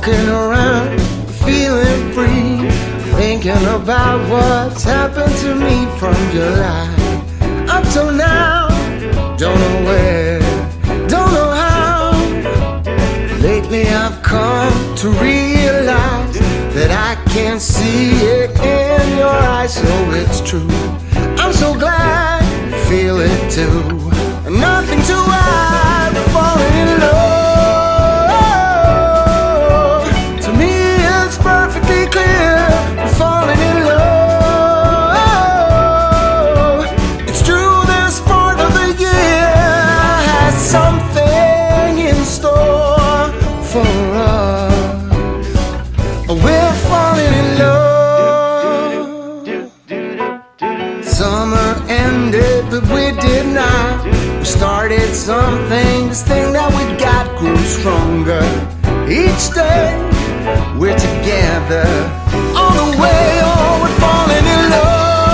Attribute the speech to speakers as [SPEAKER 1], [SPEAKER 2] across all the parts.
[SPEAKER 1] Walking around, feeling free, thinking about what's happened to me from July up till now. Don't know where, don't know how. Lately I've come to realize that I can see it in your eyes, so it's true. I'm so glad you feel it too. Nothing to hide, falling in love. To me it's perfectly clear, we're falling in love. It's true, this part of the year has something in store for us. We're falling in love. Summer ended, but we did not. We started something, this thing that we got grew stronger. Each day we're together on the way. Oh, we're falling in love.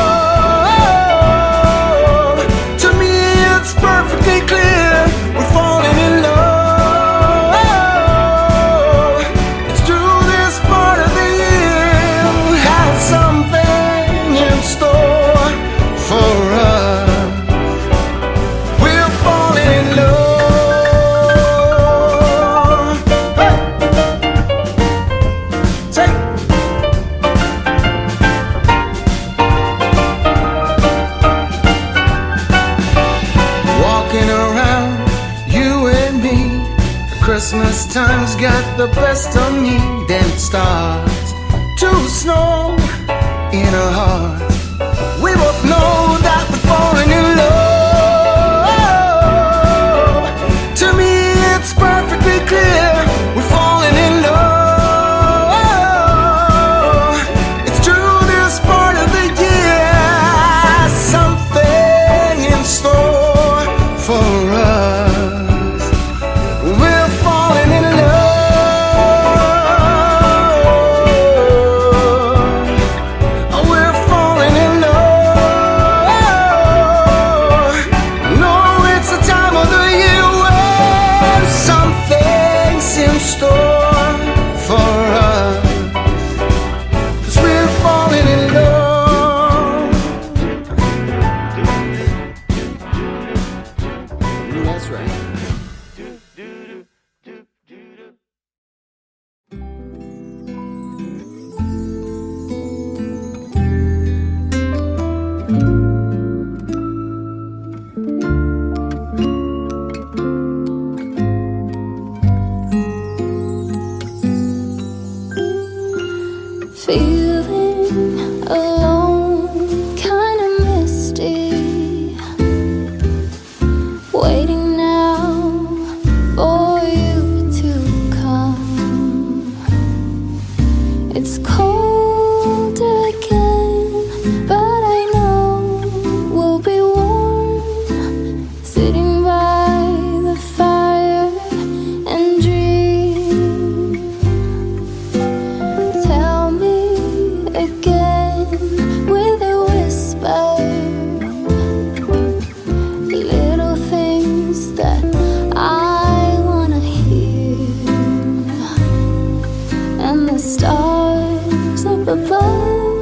[SPEAKER 1] To me it's perfectly clear, we're falling in love. It's true, this part of the year has something in store for us. We're falling in love. Hey! Take. Walking around, you and me. Christmas time's got the best of me. Then it starts to snow in our hearts. We both know that we're falling in love. To me it's perfectly clear, we're falling in love. It's true, this part of the year has something in store for us. We're falling in love. We're falling in love. No, it's the time of the year when something's in store for us. 'Cause we're falling in love. That's right.
[SPEAKER 2] Feeling alone, kinda misty. Waiting now for you to come. It's cold again, but I know we'll be warm. Sitting by the fire and dream. Tell me again with a whisper, little things that I wanna hear, and the stars up above